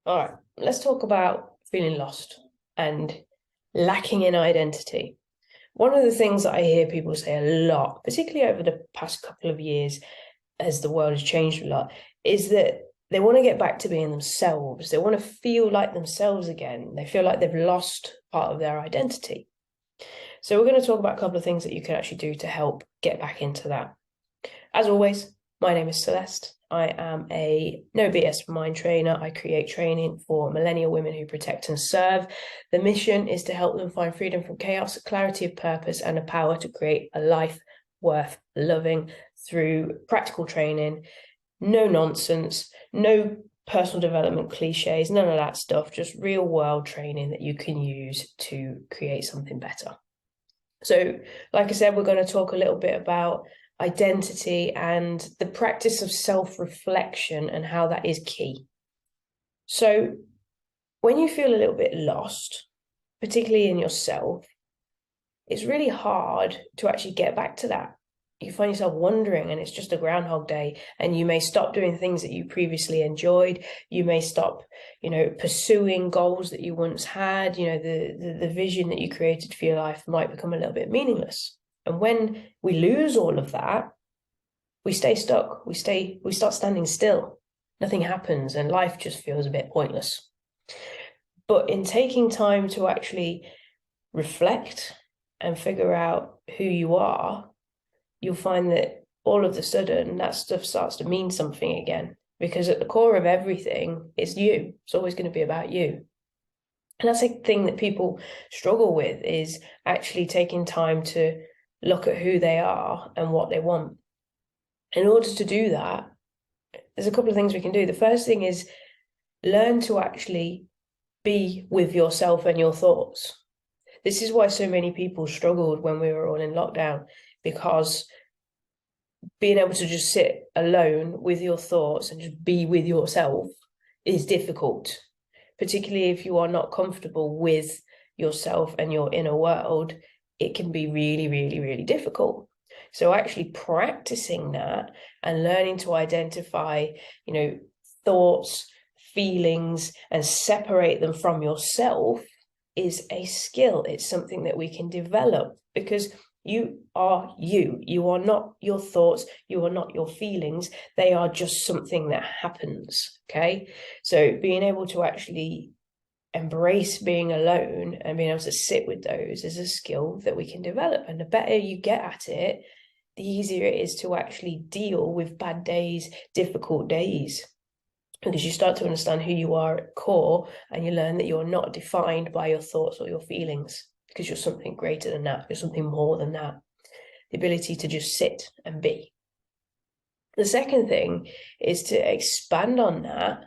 All right, let's talk about feeling lost and lacking in identity. One of the things that I hear people say a lot, particularly over the past couple of years, as the world has changed a lot, is that they want to get back to being themselves. They want to feel like themselves again. They feel like they've lost part of their identity. So, we're going to talk about a couple of things that you can actually do to help get back into that. As always, my name is Celeste. I am a no BS mind trainer. I create training for millennial women who protect and serve. The mission is to help them find freedom from chaos, clarity of purpose, and the power to create a life worth loving through practical training. No nonsense, no personal development cliches, none of that stuff, just real world training that you can use to create something better. So, like I said, we're going to talk a little bit about identity and the practice of self-reflection and how that is key. So, when you feel a little bit lost, particularly in yourself, it's really hard to actually get back to that. You find yourself wondering, and it's just a groundhog day, and you may stop doing things that you previously enjoyed. You may stop, pursuing goals that you once had. The vision that you created for your life might become a little bit meaningless. And when we lose all of that, we stay stuck. We start standing still. Nothing happens, and life just feels a bit pointless. But in taking time to actually reflect and figure out who you are, you'll find that all of a sudden that stuff starts to mean something again, because at the core of everything is you. It's always going to be about you. And that's a thing that people struggle with, is actually taking time to look at who they are and what they want. In order to do that, there's a couple of things we can do. The first thing is learn to actually be with yourself and your thoughts. This is why so many people struggled when we were all in lockdown, because being able to just sit alone with your thoughts and just be with yourself is difficult, particularly if you are not comfortable with yourself and your inner world. It can be really, really, really difficult. So actually practicing that and learning to identify, thoughts, feelings, and separate them from yourself is a skill. It's something that we can develop, because you are you. You are not your thoughts. You are not your feelings. They are just something that happens. Okay. So being able to actually embrace being alone and being able to sit with those is a skill that we can develop. And the better you get at it, the easier it is to actually deal with bad days, difficult days, because you start to understand who you are at core, and you learn that you're not defined by your thoughts or your feelings, because you're something greater than that. You're something more than that. The ability to just sit and be. The second thing is to expand on that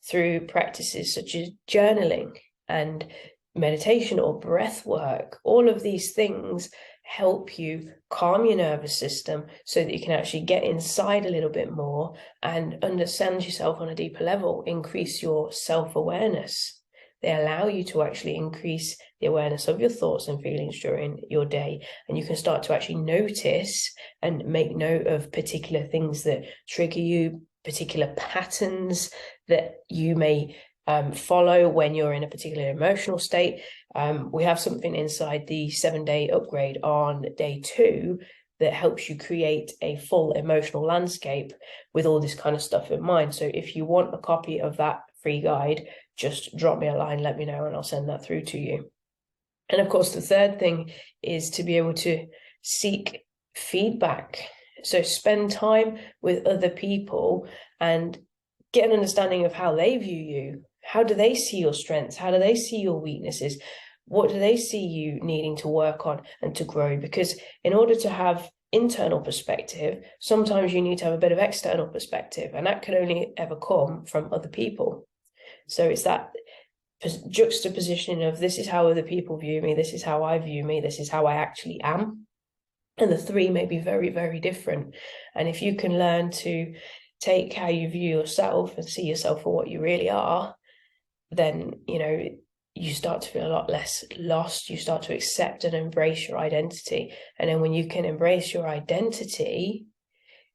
through practices such as journaling and meditation or breath work. All of these things help you calm your nervous system so that you can actually get inside a little bit more and understand yourself on a deeper level, increase your self-awareness. They allow you to actually increase the awareness of your thoughts and feelings during your day. And you can start to actually notice and make note of particular things that trigger you, particular patterns that you may follow when you're in a particular emotional state. We have something inside the 7-day upgrade on day 2 that helps you create a full emotional landscape with all this kind of stuff in mind. So if you want a copy of that free guide, just drop me a line, let me know, and I'll send that through to you. And of course, the third thing is to be able to seek feedback. So spend time with other people and get an understanding of how they view you. How do they see your strengths? How do they see your weaknesses? What do they see you needing to work on and to grow? Because in order to have internal perspective, sometimes you need to have a bit of external perspective, and that can only ever come from other people. So it's that juxtaposition of, this is how other people view me, this is how I view me, this is how I actually am. And the three may be very, very different. And if you can learn to take how you view yourself and see yourself for what you really are, then, you start to feel a lot less lost. You start to accept and embrace your identity. And then when you can embrace your identity,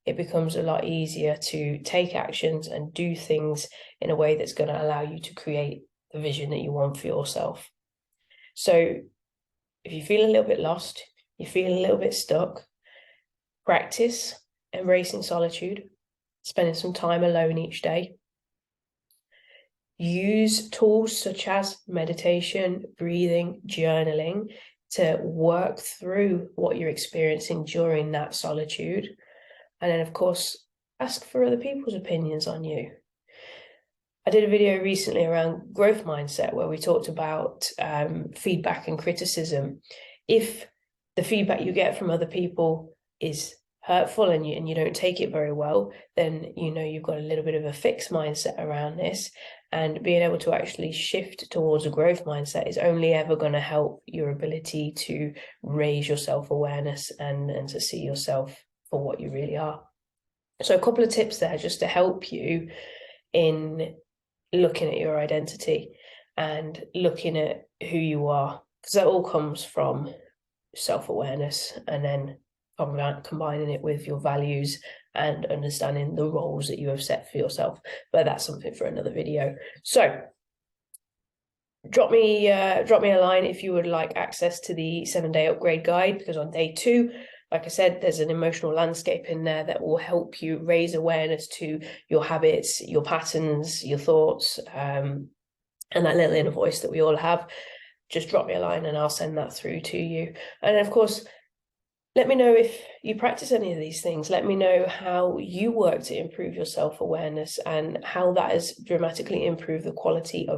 it becomes a lot easier to take actions and do things in a way that's going to allow you to create the vision that you want for yourself. So if you feel a little bit lost, you feel a little bit stuck, practice embracing solitude, spending some time alone each day. Use tools such as meditation, breathing, journaling to work through what you're experiencing during that solitude. And then, of course, ask for other people's opinions on you. I did a video recently around growth mindset where we talked about feedback and criticism. If the feedback you get from other people is hurtful and you don't take it very well, then you've got a little bit of a fixed mindset around this. And being able to actually shift towards a growth mindset is only ever going to help your ability to raise your self-awareness and to see yourself for what you really are. So a couple of tips there just to help you in looking at your identity and looking at who you are, because that all comes from self-awareness and then combining it with your values and understanding the roles that you have set for yourself. But that's something for another video. So drop me a line if you would like access to the 7-day upgrade guide, because on day 2, like I said, there's an emotional landscape in there that will help you raise awareness to your habits, your patterns, your thoughts, and that little inner voice that we all have. Just drop me a line and I'll send that through to you. And of course, let me know if you practice any of these things. Let me know how you work to improve your self-awareness and how that has dramatically improved the quality of